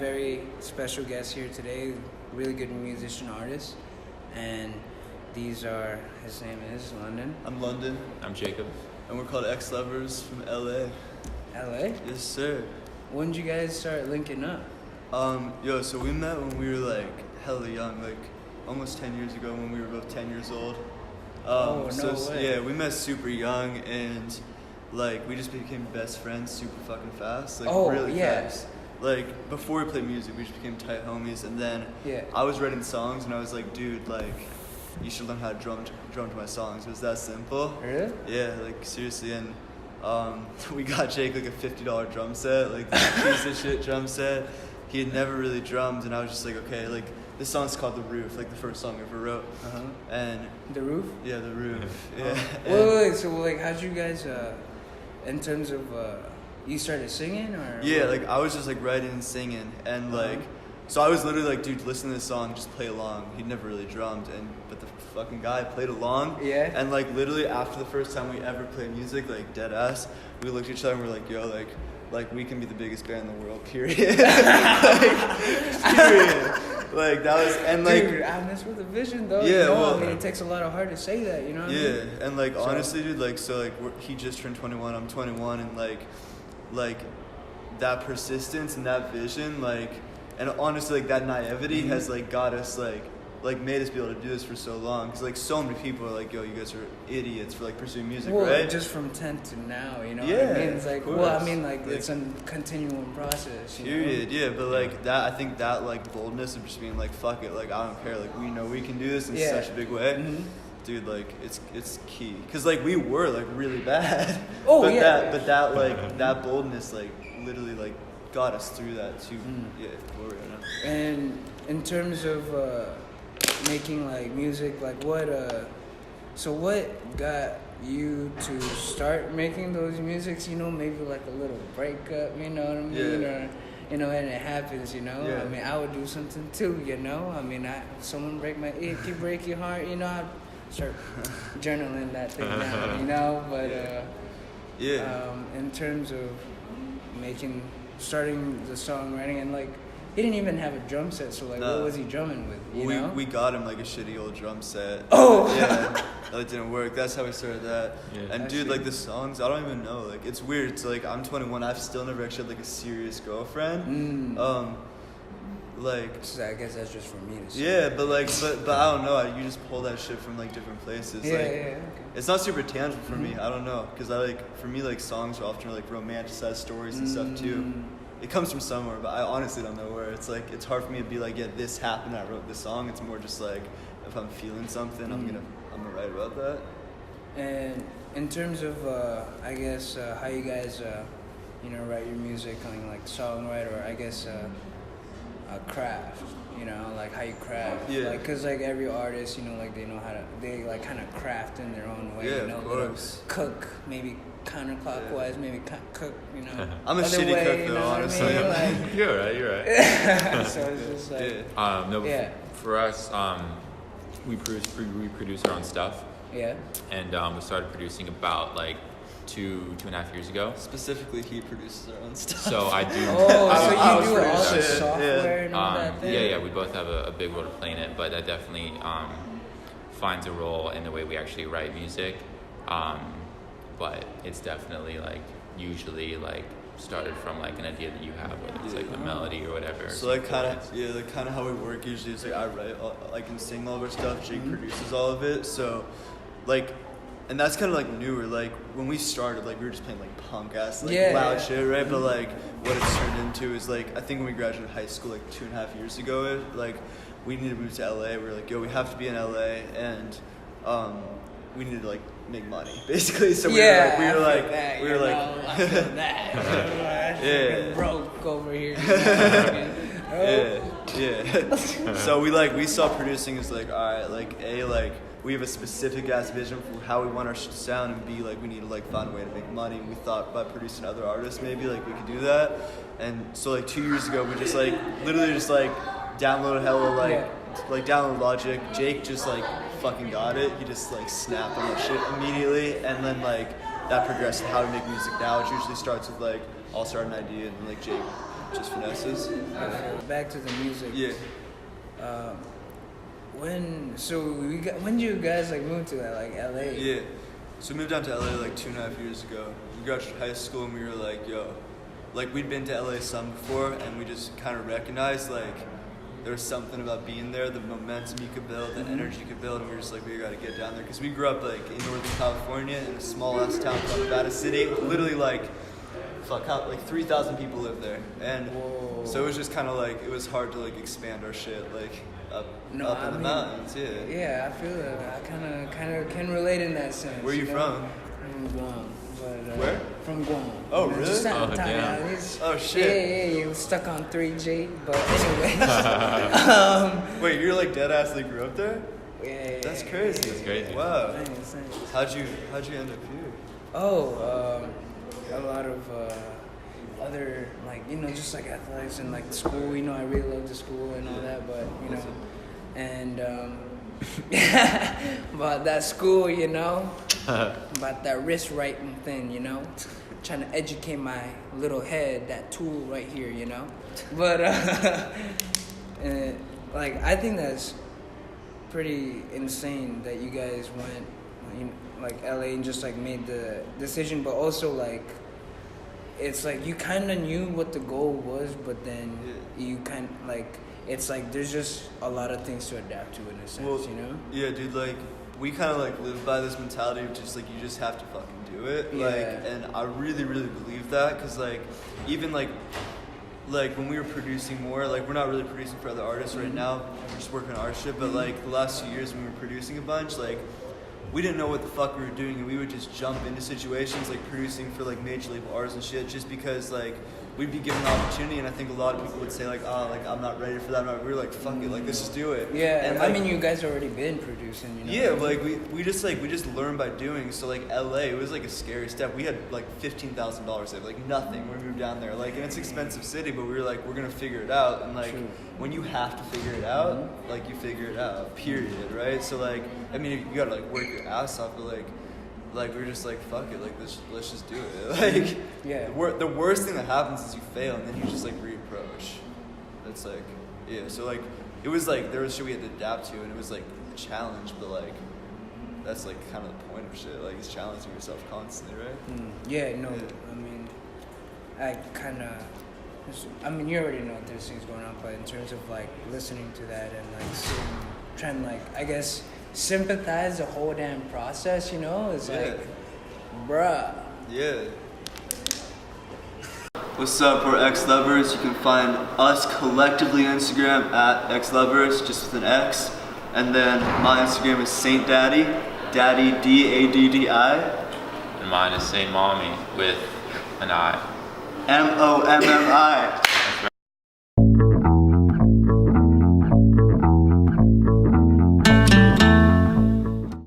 very special guest here today, really good musician artist, and his name is London. I'm London. I'm Jacob. And we're called Ex-Lovers from LA. LA? Yes, sir. When did you guys start linking up? So we met when we were like hella young, like almost 10 years ago when we were both 10 years old. No way. Yeah, we met super young and like we just became best friends super fucking fast. Like really fast. Like before we played music, we just became tight homies, and then I was writing songs and I was like, dude, like you should learn how to drum to my songs. It was that simple. Really? Yeah, like seriously. And we got Jake like a $50 drum set, like this piece of shit drum set. He had never really drummed, and I was just like, okay, like this song's called The Roof, like the first song I ever wrote. And The Roof? Yeah, The Roof. Yeah. Wait, so like how'd you guys in terms of you started singing or yeah, like I was just like writing and singing, and like so I was literally like, dude, listen to this song, just play along. He'd never really drummed, but the fucking guy played along. Yeah. And like literally after the first time we ever played music, like dead ass, we looked at each other and we're like, yo, like we can be the biggest band in the world, period. Period. Like that was, and like, dude, I mess with the vision though. Yeah, well, I mean, it takes a lot of heart to say that, you know what I mean? And like honestly, dude, like so like he just turned 21, I'm 21, and like that persistence and that vision, like, and honestly, like that naivety has like got us like made us be able to do this for so long, because like so many people are like, yo, you guys are idiots for like pursuing music, right? Just from 10 to now, you know what I mean? It's like, well, I mean, like it's a continuing process, you period know? Yeah, but like that, I think that like boldness of just being like, fuck it, like I don't care, like we know we can do this in such a big way. Dude, like it's key, because like we were like really bad. But that like that boldness like literally like got us through that too. Yeah, where we are now. And in terms of making like music, like what got you to start making those musics? You know, maybe like a little breakup, you know what I mean? Or you know, and it happens, you know. I mean, I would do something too, you know. I mean, someone if you break your heart, you know, I'd start journaling that thing down, you know. But in terms of starting the songwriting, and like he didn't even have a drum set, so like what was he drumming with? You know? We got him like a shitty old drum set. That didn't work. That's how we started that. And dude, like the songs, I don't even know. Like it's weird. It's like I'm 21. I've still never actually had like a serious girlfriend. Like so I guess that's just for me to say. Yeah, but I don't know. You just pull that shit from like different places. Okay. It's not super tangible for me. I don't know, because for me like songs are often like romanticized stories and stuff too. It comes from somewhere, but I honestly don't know where. It's like it's hard for me to be like, yeah, this happened, I wrote this song. It's more just like if I'm feeling something, I'm gonna write about that. And in terms of I guess how you guys write your music, on like songwriter, or I guess craft, you know, like how you craft, like, cause like every artist, you know, like they know how to, they like kind of craft in their own way, you know, of course. Cook maybe counterclockwise, maybe cook, you know, I'm a shitty cook way, though, you know honestly. What I mean? Like, You're right. So it's just like, for us, we produce our own stuff. Yeah. And we started producing about like 2.5 years ago. Specifically, he produces our own stuff. So I do. So you do all the software and all that thing? Yeah, we both have a big role to play in it, but that definitely finds a role in the way we actually write music. But it's definitely like usually like started from like an idea that you have, whether it's like the melody or whatever. So like kind of how we work usually is like I write like and sing all of our stuff. Jake produces all of it. So like. And that's kind of like newer. Like when we started, like we were just playing like punk ass, like loud shit, right? But like what it's turned into is like I think when we graduated high school like 2.5 years ago, like we needed to move to LA. We were like, yo, we have to be in LA, and we needed to like make money, basically. So we were like, broke over here. So we saw producing as like, all right, like we have a specific ass vision for how we want our shit to sound, and B, like we need to like find a way to make money. And we thought by producing other artists, maybe like we could do that. And so like 2 years ago, we just like literally just like downloaded like download Logic. Jake just like fucking got it. He just like snapped on that shit immediately, and then like that progressed to how to make music now, which usually starts with like I'll start an idea and like Jake just finesses. Back to the music. Yeah. When did you guys like move to that, like LA? Yeah. So we moved down to LA like 2.5 years ago. We graduated high school and we were like, yo, like we'd been to LA some before and we just kind of recognized like there was something about being there, the momentum you could build, the energy you could build, and we were just like, we gotta get down there. Because we grew up like in Northern California in a small ass town called Nevada City. Literally like 3,000 people live there. And so it was just kind of like, it was hard to like expand our shit like up in the mountains, yeah. Yeah, I feel that. I kind of can relate in that sense. Where are you from? From Guam. But, where? From Guam. Oh, really? Just Oh, damn. Oh, shit. Yeah, you stuck on 3G. But anyways. Wait, you're like dead ass like grew up there? Yeah. That's crazy. That's crazy. Wow. Thanks. How'd you end up here? Oh, a lot of other, like, you know, just like athletics and like school, you know, I really love the school and all that, but, you know, and about that school, you know, about that wrist writing thing, you know, trying to educate my little head, that tool right here, you know, but like, I think that's pretty insane that you guys went, you know, like LA and just like made the decision, but also like it's like you kind of knew what the goal was, but then you kind of like it's like there's just a lot of things to adapt to in a sense, you know? Yeah, dude, like we kind of like live by this mentality of just like you just have to fucking do it, Yeah. like, and I really believe that because like even like when we were producing more, like we're not really producing for other artists right now, we're just working on our shit, but like the last few years when we were producing a bunch, like we didn't know what the fuck we were doing, and we would just jump into situations like producing for like major label artists and shit, just because like we'd be given the opportunity, and I think a lot of people would say like, oh, like I'm not ready for that. We were like, fuck it, like let's just do it. Yeah, and I like, mean, you guys already been producing, you know? yeah, like we just learned by doing. So like LA, it was like a scary step. We had like $15,000 saved, like nothing when we moved down there. Like, and it's an expensive city, but we were like, we're gonna figure it out. And like when you have to figure it out, like you figure it out. Period. Right. So like, I mean, you gotta like work your ass off, but like we were just like, fuck it, like let's just do it. Like, yeah. The worst thing that happens is you fail, and then you just like reapproach. That's like, yeah. So like, it was like there was shit we had to adapt to, and it was like a challenge, but like that's like kind of the point of shit. Like, it's challenging yourself constantly, right? Yeah, no, I mean, I mean, you already know there's things going on, but in terms of like listening to that and like trying to like, I guess, sympathize the whole damn process, you know, it's like, bruh. Yeah. What's up, we're X-Lovers. You can find us collectively on Instagram at X-Lovers, just with an X. And then my Instagram is Saint Daddy, Daddy Daddi. And mine is Saint Mommy with an I. Mommi.